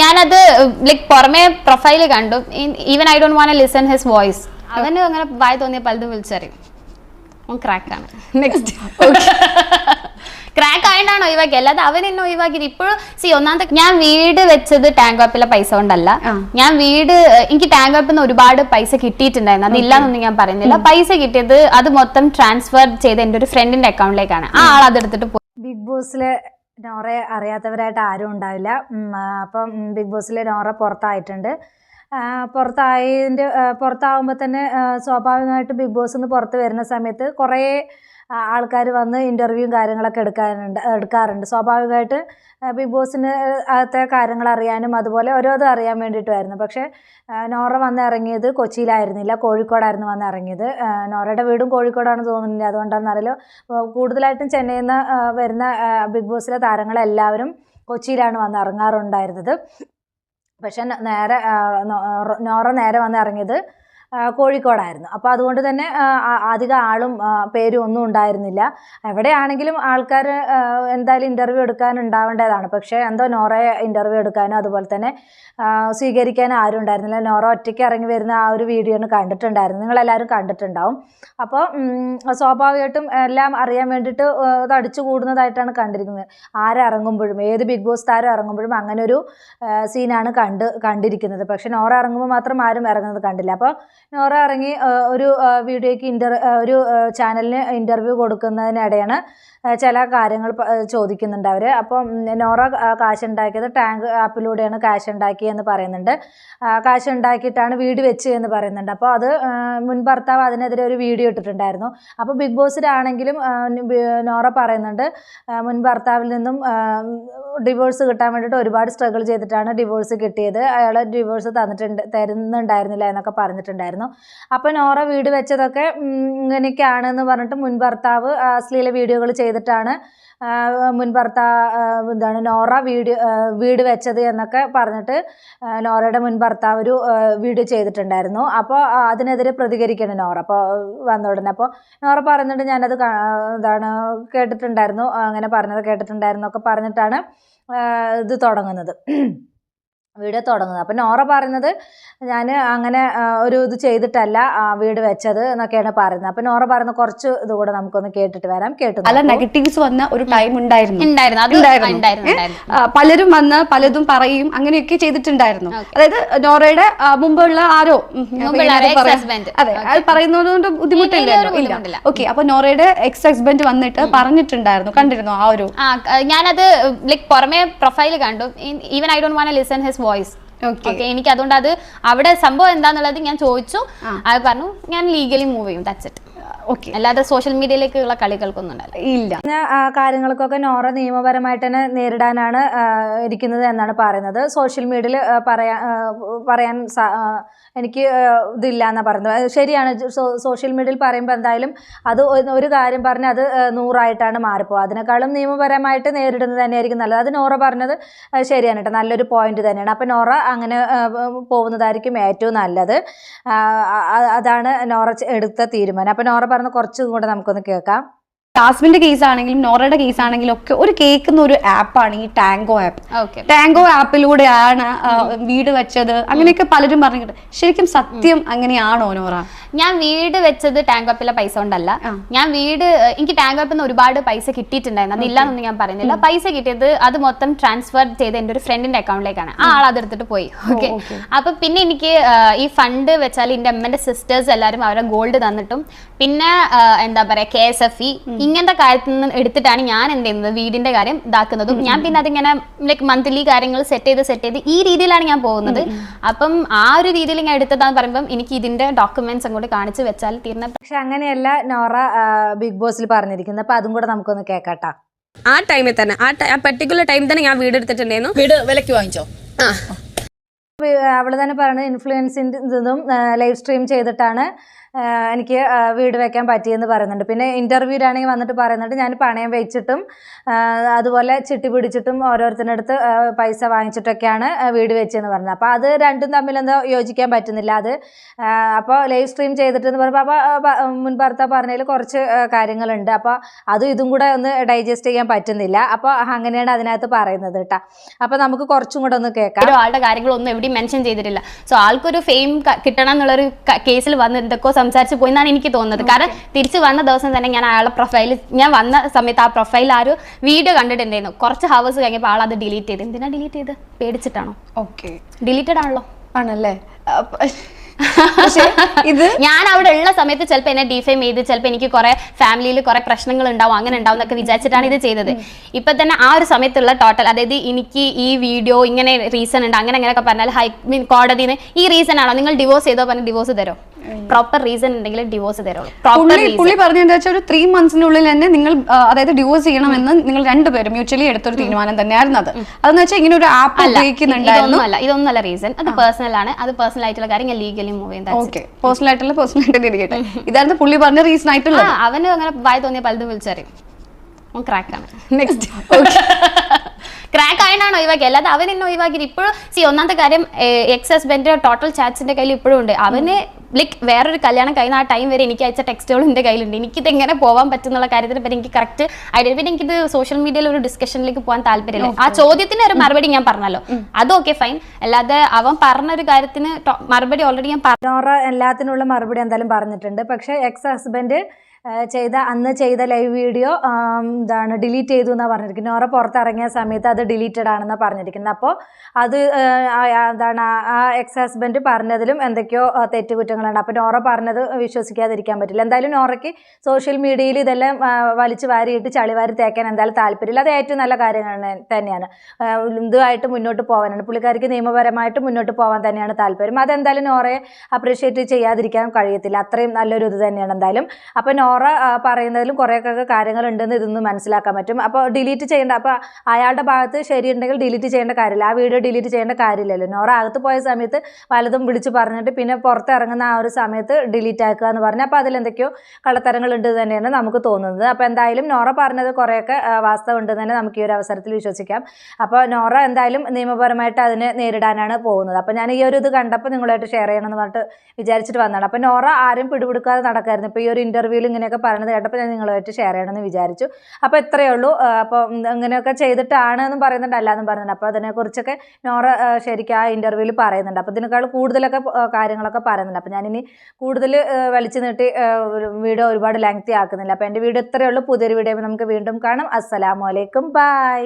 ഞാനത് ലൈക് പുറമെ പ്രൊഫൈല് കണ്ടു. Even I don't want listen his voice. അവന് അങ്ങനെ വായി തോന്നിയ പലതും വിളിച്ചറിയും. ക്രാക്കാണ്. നെക്സ്റ്റ് ക്രാക്ക് ആയിട്ടാണ് ഒഴിവാക്കി, അല്ലാതെ അവൻ എന്നെ ഒഴിവാക്കിയത്. ഇപ്പോഴും ഒന്നാമത്തെ ഞാൻ വീട് വെച്ചത് ടാങ്ക് വാപ്പിലെ പൈസ കൊണ്ടല്ല. ഞാൻ വീട് എനിക്ക് ടാങ്ക് വാപ്പിൽ നിന്ന് ഒരുപാട് പൈസ കിട്ടിയിട്ടുണ്ടായിരുന്നു, അതില്ലാന്നൊന്നും ഞാൻ പറയുന്നില്ല. പൈസ കിട്ടിയത് അത് മൊത്തം ട്രാൻസ്ഫർ ചെയ്ത് എൻ്റെ ഒരു ഫ്രണ്ടിന്റെ അക്കൗണ്ടിലേക്കാണ്. ആ ആൾ അതെടുത്തിട്ട് പോയി. ബിഗ് ബോസിലെ നോറയെ അറിയാത്തവരായിട്ട് ആരും ഉണ്ടാവില്ല. അപ്പം ബിഗ് ബോസിലെ നോറ പുറത്തായിട്ടുണ്ട്. പുറത്താവുമ്പോൾ തന്നെ സ്വാഭാവികമായിട്ട് ബിഗ് ബോസിൽ നിന്ന് പുറത്ത് വരുന്ന സമയത്ത് കുറേ ആൾക്കാർ വന്ന് ഇൻ്റർവ്യൂവും കാര്യങ്ങളൊക്കെ എടുക്കാറുണ്ട്. സ്വാഭാവികമായിട്ട് ബിഗ് ബോസിന് അകത്തെ കാര്യങ്ങൾ അറിയാനും അതുപോലെ ഓരോന്നും അറിയാൻ വേണ്ടിയിട്ടുമായിരുന്നു. പക്ഷേ നോറ വന്ന് ഇറങ്ങിയത് കൊച്ചിയിലായിരുന്നില്ല, കോഴിക്കോടായിരുന്നു വന്ന് ഇറങ്ങിയത്. നോറയുടെ വീടും കോഴിക്കോടാണെന്ന് തോന്നുന്നില്ല, അതുകൊണ്ടാണെന്നറിയില്ല. കൂടുതലായിട്ടും ചെന്നൈയിൽ നിന്ന് വരുന്ന ബിഗ് ബോസിലെ താരങ്ങളെല്ലാവരും കൊച്ചിയിലാണ് വന്ന് ഇറങ്ങാറുണ്ടായിരുന്നത്. പക്ഷെ നോറ നേരെ വന്ന് ഇറങ്ങിയത് കോഴിക്കോടായിരുന്നു. അപ്പോൾ അതുകൊണ്ട് തന്നെ അധികം ആളും പേരും ഒന്നും ഉണ്ടായിരുന്നില്ല. എവിടെയാണെങ്കിലും ആൾക്കാർ എന്തായാലും ഇൻ്റർവ്യൂ എടുക്കാനുണ്ടാവേണ്ടതാണ്. പക്ഷേ എന്തോ നോറയെ ഇൻ്റർവ്യൂ എടുക്കാനോ അതുപോലെ തന്നെ സ്വീകരിക്കാനോ ആരും ഉണ്ടായിരുന്നില്ല. നോറ ഒറ്റയ്ക്ക് ഇറങ്ങി വരുന്ന ആ ഒരു വീഡിയോ ആണ് കണ്ടിട്ടുണ്ടായിരുന്നു, നിങ്ങളെല്ലാവരും കണ്ടിട്ടുണ്ടാവും. അപ്പോൾ സ്വാഭാവികമായിട്ടും എല്ലാം അറിയാൻ വേണ്ടിയിട്ട് അത് അടിച്ചു കൂടുന്നതായിട്ടാണ് കണ്ടിരിക്കുന്നത്. ആരിറങ്ങുമ്പോഴും ഏത് ബിഗ് ബോസ് താരം ഇറങ്ങുമ്പോഴും അങ്ങനെ ഒരു സീനാണ് കണ്ടിരിക്കുന്നത്. പക്ഷെ നോറ ഇറങ്ങുമ്പോൾ മാത്രം ആരും ഇറങ്ങുന്നത് കണ്ടില്ല. അപ്പോൾ നോറ ഇറങ്ങി ഒരു വീഡിയോയ്ക്ക് ഒരു ചാനലിന് ഇൻ്റർവ്യൂ കൊടുക്കുന്നതിനിടെയാണ് ചില കാര്യങ്ങൾ ചോദിക്കുന്നുണ്ട് അവർ. അപ്പം നോറ കാശുണ്ടാക്കിയത് ടാങ്ക് ആപ്പിലൂടെയാണ് കാശ് ഉണ്ടാക്കിയെന്ന് പറയുന്നുണ്ട്. കാശ് ഉണ്ടാക്കിയിട്ടാണ് വീട് വെച്ച് എന്ന് പറയുന്നുണ്ട്. അപ്പോൾ അത് മുൻ ഭർത്താവ് അതിനെതിരെ ഒരു വീഡിയോ ഇട്ടിട്ടുണ്ടായിരുന്നു. അപ്പോൾ ബിഗ് ബോസിലാണെങ്കിലും നോറ പറയുന്നുണ്ട് മുൻ ഭർത്താവിൽ നിന്നും ഡിവോഴ്സ് കിട്ടാൻ വേണ്ടിയിട്ട് ഒരുപാട് സ്ട്രഗിൾ ചെയ്തിട്ടാണ് ഡിവോഴ്സ് കിട്ടിയത്, അയാൾ ഡിവോഴ്സ് തരുന്നുണ്ടായിരുന്നില്ല എന്നൊക്കെ പറഞ്ഞിട്ടുണ്ടായിരുന്നു. അപ്പോൾ നോറ വീട് വെച്ചതൊക്കെ ഇങ്ങനെയൊക്കെയാണെന്ന് പറഞ്ഞിട്ട് മുൻ ഭർത്താവ് അശ്ലീല വീഡിയോകൾ ചെയ്തിട്ടാണ് നോറ വീട് വെച്ചത് എന്നൊക്കെ പറഞ്ഞിട്ട് നോറയുടെ മുൻ ഭർത്താവ് ഒരു വീഡിയോ ചെയ്തിട്ടുണ്ടായിരുന്നു. അപ്പോൾ അതിനെതിരെ പ്രതികരിക്കണം നോറ അപ്പോൾ വന്ന ഉടനെ. അപ്പോൾ നോറ പറയുന്നുണ്ട് ഞാനത് കേട്ടിട്ടുണ്ടായിരുന്നു, അങ്ങനെ പറഞ്ഞത് കേട്ടിട്ടുണ്ടായിരുന്നു ഒക്കെ പറഞ്ഞിട്ടാണ് ഇത് തുടങ്ങുന്നത്, വീഡിയോ തുടങ്ങുന്നത്. അപ്പം നോറ പറയുന്നത് ഞാൻ അങ്ങനെ ഒരു ഇത് ചെയ്തിട്ടല്ല വീട് വെച്ചത് എന്നൊക്കെയാണ് പറയുന്നത്. അപ്പം നോറ പറയുന്ന കുറച്ച് ഇത് കൂടെ നമുക്കൊന്ന് കേട്ടിട്ട് വരാം. അല്ല, നെഗറ്റീവ്സ് വന്ന ഒരു ടൈം ഉണ്ടായിരുന്നു. പലരും വന്ന് പലതും പറയും, അങ്ങനെയൊക്കെ ചെയ്തിട്ടുണ്ടായിരുന്നു. അതായത് നോറയുടെ മുമ്പുള്ള ആരോ അതെ അത് പറയുന്നതുകൊണ്ട് ബുദ്ധിമുട്ടില്ല. ഓക്കെ, അപ്പൊ നോറയുടെ എക്സ് ഹസ്ബൻഡ് വന്നിട്ട് പറഞ്ഞിട്ടുണ്ടായിരുന്നു, കണ്ടിരുന്നു ആ ഒരു. ഞാനത് ലൈക് പുറമെ പ്രൊഫൈല് കണ്ടു. Even I don't want listen his voice. എനിക്ക് അതുകൊണ്ട് അത് അവിടെ സംഭവം എന്താന്നുള്ളത് ഞാൻ ചോദിച്ചു. അത് പറഞ്ഞു ഞാൻ ലീഗലി മൂവ് ചെയ്യും, ദാറ്റ്സ് ഇറ്റ്. അല്ലാതെ സോഷ്യൽ മീഡിയയിലേക്കുള്ള കളികൾക്കൊന്നും ഇല്ല. കാര്യങ്ങൾക്കൊക്കെ നോറ നിയമപരമായിട്ട് തന്നെ നേരിടാനാണ് ഇരിക്കുന്നത് എന്നാണ് പറയുന്നത്. സോഷ്യൽ മീഡിയയിൽ പറയാൻ എനിക്ക് ഇതില്ല എന്നാണ് പറയുന്നത്. ശരിയാണ്, സോഷ്യൽ മീഡിയയിൽ പറയുമ്പോൾ എന്തായാലും അത് ഒരു കാര്യം പറഞ്ഞ് അത് 100ആയിട്ടാണ് മാറിപ്പോകുക. അതിനേക്കാളും നിയമപരമായിട്ട് നേരിടുന്നത് തന്നെയായിരിക്കും നല്ലത്. അത് നോറ പറഞ്ഞത് ശരിയാണ് കേട്ടോ, നല്ലൊരു പോയിന്റ് തന്നെയാണ്. അപ്പം നോറ അങ്ങനെ പോകുന്നതായിരിക്കും ഏറ്റവും നല്ലത്. അതാണ് നോറ എടുത്ത തീരുമാനം. അപ്പം നോറ പറഞ്ഞ കുറച്ചും കൂടെ നമുക്കൊന്ന് കേൾക്കാം. ജാസ്മിന്റെ കേസ് ആണെങ്കിലും നോറയുടെ കേസ് ആണെങ്കിലും ഒക്കെ ഒരു കേൾക്കുന്ന ഒരു ആപ്പാണ് ഈ ടാങ്കോ ആപ്പ്. ടാങ്കോ ആപ്പിലൂടെയാണ് വീട് വെച്ചത് അങ്ങനെയൊക്കെ പലരും പറഞ്ഞിട്ട്. ശരിക്കും സത്യം അങ്ങനെയാണോ നോറ? ഞാൻ വീട് വെച്ചത് ടാങ്ക് വാപ്പിലെ പൈസ കൊണ്ടല്ല. ഞാൻ എനിക്ക് ടാങ്ക് വാപ്പിൽ നിന്ന് ഒരുപാട് പൈസ കിട്ടിയിട്ടുണ്ടായിരുന്നു, അതില്ലാന്നൊന്നും ഞാൻ പറയുന്നില്ല. പൈസ കിട്ടിയത് അത് മൊത്തം ട്രാൻസ്ഫർ ചെയ്ത് എൻ്റെ ഒരു ഫ്രണ്ടിന്റെ അക്കൗണ്ടിലേക്കാണ്. ആ ആൾ അതെടുത്തിട്ട് പോയി. ഓക്കെ, അപ്പൊ പിന്നെ എനിക്ക് ഈ ഫണ്ട് വെച്ചാൽ എൻ്റെ അമ്മന്റെ സിസ്റ്റേഴ്സ് എല്ലാവരും അവരെ ഗോൾഡ് തന്നിട്ടും പിന്നെ എന്താ പറയാ KSFE ഇങ്ങനത്തെ കാര്യത്തിൽ നിന്ന് എടുത്തിട്ടാണ് ഞാൻ എന്ത് ചെയ്യുന്നത്, വീടിന്റെ കാര്യം ഇതാക്കുന്നതും. ഞാൻ പിന്നെ അതിങ്ങനെ ലൈക് മന്ത്ലി കാര്യങ്ങൾ സെറ്റ് ചെയ്ത് ഈ രീതിയിലാണ് ഞാൻ പോകുന്നത്. അപ്പം ആ ഒരു രീതിയിൽ ഞാൻ എടുത്തതാന്ന് പറയുമ്പോൾ എനിക്ക് ഇതിന്റെ ഡോക്യുമെന്റ്സ് അങ്ങോട്ട് കാണിച്ചു വെച്ചാൽ തീർന്ന. പക്ഷെ അങ്ങനെയല്ല നോറ ബിഗ് ബോസിൽ പറഞ്ഞിരിക്കുന്നത്. അപ്പൊ അതും കൂടെ നമുക്കൊന്ന് കേൾക്കാട്ടാ. ആ ടൈമിൽ തന്നെ ആ പെർട്ടിക്കുലർ ടൈം തന്നെ ഞാൻ വീട് എടുത്തിട്ടുണ്ടായിരുന്നു. വീട് വിലക്ക് വാങ്ങിച്ചോ? അവൾ തന്നെ പറയുന്നത് ഇൻഫ്ലുവൻസിൻ്റെ ഇതൊന്നും ലൈവ് സ്ട്രീം ചെയ്തിട്ടാണ് എനിക്ക് വീട് വെക്കാൻ പറ്റിയെന്ന് പറയുന്നുണ്ട്. പിന്നെ ഇൻ്റർവ്യൂലാണെങ്കിൽ വന്നിട്ട് പറയുന്നുണ്ട് ഞാൻ പണയം വെച്ചിട്ടും അതുപോലെ ചിട്ടി പിടിച്ചിട്ടും ഓരോരുത്തരുടെ അടുത്ത് പൈസ വാങ്ങിച്ചിട്ടൊക്കെയാണ് വീട് വെച്ചതെന്ന് പറഞ്ഞത്. അപ്പോൾ അത് രണ്ടും തമ്മിലെന്തോ യോജിക്കാൻ പറ്റുന്നില്ല. അത് അപ്പോൾ ലൈവ് സ്ട്രീം ചെയ്തിട്ടെന്ന് പറയുമ്പോൾ അപ്പോൾ മുൻ ഭർത്താവ് പറഞ്ഞതിൽ കുറച്ച് കാര്യങ്ങളുണ്ട്. അപ്പോൾ അതും ഇതും കൂടെ ഒന്ന് ഡൈജസ്റ്റ് ചെയ്യാൻ പറ്റുന്നില്ല. അപ്പോൾ അങ്ങനെയാണ് അതിനകത്ത് പറയുന്നത് കേട്ടോ. അപ്പോൾ നമുക്ക് കുറച്ചും കൂടെ ഒന്ന് കേൾക്കാം. ഒരാളുടെ കാര്യങ്ങളൊന്നും എവിടെയും മെൻഷൻ ചെയ്തിട്ടില്ല. സോ ആൾക്കൊരു ഫെയിം കിട്ടണം എന്നുള്ളൊരു കേസിൽ വന്ന് എന്തൊക്കെയോ സംസാരിച്ച് പോയി എന്നാണ് എനിക്ക് തോന്നുന്നത്. കാരണം തിരിച്ച് വന്ന ദിവസം തന്നെ ഞാൻ അയാളുടെ പ്രൊഫൈൽ, ഞാൻ വന്ന സമയത്ത് ആ പ്രൊഫൈൽ ആ ഒരു വീഡിയോ കണ്ടിട്ടുണ്ടായിരുന്നു. കുറച്ച് ഹവേഴ്സ് കഴിഞ്ഞപ്പോൾ ആൾ അത് ഡിലീറ്റ് ചെയ്ത്. എന്തിനാ ഡിലീറ്റ് ചെയ്ത്? പേടിച്ചിട്ടാണോ? ഓക്കെ, ഡിലീറ്റഡ് ആണല്ലോ. ആണല്ലേ. ഇത് ഞാൻ അവിടെ ഉള്ള സമയത്ത് ചിലപ്പോൾ എന്നെ ഡിഫെയിം ചെയ്ത് ചിലപ്പോൾ എനിക്ക് കുറെ ഫാമിലിയിൽ കുറെ പ്രശ്നങ്ങൾ ഉണ്ടാവും, അങ്ങനെ ഉണ്ടാവും എന്നൊക്കെ വിചാരിച്ചിട്ടാണ് ഇത് ചെയ്തത്. ഇപ്പൊ തന്നെ ആ ഒരു സമയത്തുള്ള ടോട്ടൽ, അതായത് എനിക്ക് ഈ വീഡിയോ ഇങ്ങനെ റീസൺ ഉണ്ട് അങ്ങനെ അങ്ങനെയൊക്കെ പറഞ്ഞാൽ കോടതിന് ഈ റീസൺ ആണോ നിങ്ങൾ ഡിവോഴ്സ് ചെയ്തോ പറഞ്ഞ് ഡിവോഴ്സ് തരോ? പ്രോപ്പർ റീസൺ ഉണ്ടെങ്കിൽ ഡിവോഴ്സ് തരുള്ളൂ. പുള്ളി പറഞ്ഞെന്താ വെച്ചാൽ ഒരു 3 monthsനുള്ളിൽ തന്നെ നിങ്ങൾ അതായത് ഡിവോഴ്സ് ചെയ്യണമെന്ന് നിങ്ങൾ രണ്ടുപേരും മ്യൂച്വലി എടുത്തൊരു തീരുമാനം തന്നെയായിരുന്നു. അതെന്ന് വെച്ചാൽ ഇങ്ങനെ ഒരു ആപ്പ് ഉപയോഗിക്കുന്നുണ്ടായിരുന്നു. ഇതൊന്നുമല്ല റീസൺ, അത് പേഴ്സണൽ ആണ്. അത് പേഴ്സണൽ ആയിട്ടുള്ള കാര്യം ഞാൻ ലീഗലി മൂവ് ചെയ്യുന്നത്. ഓക്കെ, പേഴ്സണൽ ആയിട്ടുള്ള പേഴ്സണൽ ഇരിക്കട്ടെ. ഇതായിരുന്നു പുള്ളി പറഞ്ഞ റീസൺ ആയിട്ടുള്ളത്. അവന് അങ്ങനെ വായി തോന്നിയ പലതും വിളിച്ചറിയും. ക്രാക്കാണ്. നെക്സ്റ്റ് ക്രാക്ക് ആയിട്ടാണ് ഒഴിവാക്കി, അല്ലാതെ അവൻ എന്നെ ഒഴിവാക്കിയിട്ട് ഇപ്പോഴും ഒന്നാമത്തെ കാര്യം എക്സ് ഹസ്ബൻഡിന്റെ ടോട്ടൽ ചാറ്റ്സിന്റെ കയ്യിൽ ഇപ്പോഴും ഉണ്ട്. അവന് ലൈക്ക് വേറൊരു കല്യാണം കഴിഞ്ഞ ആ ടൈം വരെ എനിക്ക് അയച്ച ടെക്സ്റ്റുകളും എൻ്റെ കയ്യിലുണ്ട്. എനിക്കിത് എങ്ങനെ പോകാൻ പറ്റുന്നുള്ള കാര്യത്തിനെ പറ്റി എനിക്ക് കറക്റ്റ് ഐഡിയ. പിന്നെ എനിക്കിത് സോഷ്യൽ മീഡിയയിൽ ഒരു ഡിസ്കഷനിലേക്ക് പോകാൻ താല്പര്യമില്ല. ആ ചോദ്യത്തിന് ഒരു മറുപടി ഞാൻ പറഞ്ഞല്ലോ, അത് ഓക്കെ ഫൈൻ. അല്ലാതെ അവൻ പറഞ്ഞൊരു കാര്യത്തിന് മറുപടി ഓൾറെഡി ഞാൻ നോറ എല്ലാത്തിനുള്ള മറുപടി എന്തായാലും പറഞ്ഞിട്ടുണ്ട്. പക്ഷേ എക്സ് ഹസ്ബൻഡ് അന്ന് ചെയ്ത ലൈവ് വീഡിയോ ഡിലീറ്റ് ചെയ്തു എന്നാണ് പറഞ്ഞിരിക്കുന്നത്. നോറ പുറത്തിറങ്ങിയ സമയത്ത് അത് ഡിലീറ്റഡ് ആണെന്നാണ് പറഞ്ഞിരിക്കുന്നത്. അപ്പോൾ അത് ആ എക്സ് ഹസ്ബൻഡ് പറഞ്ഞതിലും എന്തൊക്കെയോ തെറ്റുകുറ്റങ്ങളുണ്ട്. അപ്പോൾ നോറ പറഞ്ഞത് വിശ്വസിക്കാതിരിക്കാൻ പറ്റില്ല. എന്തായാലും നോറയ്ക്ക് സോഷ്യൽ മീഡിയയിൽ ഇതെല്ലാം വലിച്ചു വാരിയിട്ട് ചളിവാരി തേക്കാൻ എന്തായാലും താല്പര്യമില്ല. അത് ഏറ്റവും നല്ല കാര്യങ്ങൾ തന്നെയാണ്. ഇതുമായിട്ട് മുന്നോട്ട് പോകാനാണ് പുള്ളിക്കാരിക്ക്, നിയമപരമായിട്ട് മുന്നോട്ട് പോകാൻ തന്നെയാണ് താല്പര്യം. അതെന്തായാലും നോറയെ അപ്രീഷിയേറ്റ് ചെയ്യാതിരിക്കാൻ കഴിയത്തില്ല. അത്രയും നല്ലൊരു ഇത് തന്നെയാണ് എന്തായാലും. അപ്പോൾ നോറ പറയുന്നതിലും കുറേയൊക്കെ കാര്യങ്ങളുണ്ടെന്ന് ഇതൊന്നും മനസ്സിലാക്കാൻ പറ്റും. അപ്പോൾ ഡിലീറ്റ് ചെയ്യേണ്ട, അപ്പോൾ അയാളുടെ ഭാഗത്ത് ശരിയുണ്ടെങ്കിൽ ഡിലീറ്റ് ചെയ്യേണ്ട കാര്യമില്ല. ആ വീഡിയോ ഡിലീറ്റ് ചെയ്യേണ്ട കാര്യമില്ലല്ലോ. നോറ അകത്ത് പോയ സമയത്ത് പലതും വിളിച്ച് പറഞ്ഞിട്ട് പിന്നെ പുറത്തിറങ്ങുന്ന ആ ഒരു സമയത്ത് ഡിലീറ്റ് ആക്കുക എന്ന് പറഞ്ഞാൽ അപ്പോൾ അതിലെന്തൊക്കെയോ കള്ളത്തരങ്ങളുണ്ട് തന്നെയാണ് നമുക്ക് തോന്നുന്നത്. അപ്പോൾ എന്തായാലും നോറ പറഞ്ഞത് കുറേയൊക്കെ വാസ്തവം ഉണ്ട് തന്നെ നമുക്ക് ഈ ഒരു അവസരത്തിൽ വിശ്വസിക്കാം. അപ്പോൾ നോറ എന്തായാലും നിയമപരമായിട്ട് അതിനെ നേരിടാനാണ് പോകുന്നത്. അപ്പോൾ ഞാൻ ഈ ഒരു ഇത് കണ്ടപ്പോൾ നിങ്ങളായിട്ട് ഷെയർ ചെയ്യണമെന്ന് പറഞ്ഞിട്ട് വിചാരിച്ചിട്ട് വന്നതാണ്. അപ്പോൾ നോറ ആരും പിടിപിടിക്കാതെ നടക്കായിരുന്നു. ഇപ്പോൾ ഈ ഒരു ഇൻ്റർവ്യൂവിൽ ഇങ്ങനെയൊക്കെ പറയുന്നത് കേട്ടപ്പോൾ ഞാൻ നിങ്ങളുമായിട്ട് ഷെയർ ചെയ്യണമെന്ന് വിചാരിച്ചു. അപ്പോൾ ഇത്രയേ ഉള്ളൂ. അപ്പോൾ ഇങ്ങനെയൊക്കെ ചെയ്തിട്ടാണ് എന്നും പറയുന്നുണ്ട്, അല്ലാന്നും പറയുന്നുണ്ട്. അപ്പോൾ അതിനെക്കുറിച്ചൊക്കെ നോറ ശരിക്കും ആ ഇൻ്റർവ്യൂവിൽ പറയുന്നുണ്ട്. അപ്പോൾ ഇതിനേക്കാൾ കൂടുതലൊക്കെ കാര്യങ്ങളൊക്കെ പറയുന്നുണ്ട്. അപ്പോൾ ഞാനിനി കൂടുതൽ വലിച്ചു നീട്ടി വീഡിയോ ഒരുപാട് ലെങ്തി ആക്കുന്നില്ല. അപ്പോൾ എൻ്റെ വീഡിയോ ഇത്രയേ ഉള്ളൂ. പുതിയൊരു വീഡിയോ നമുക്ക് വീണ്ടും കാണാം. അസ്സലാമു അലൈക്കും, ബൈ.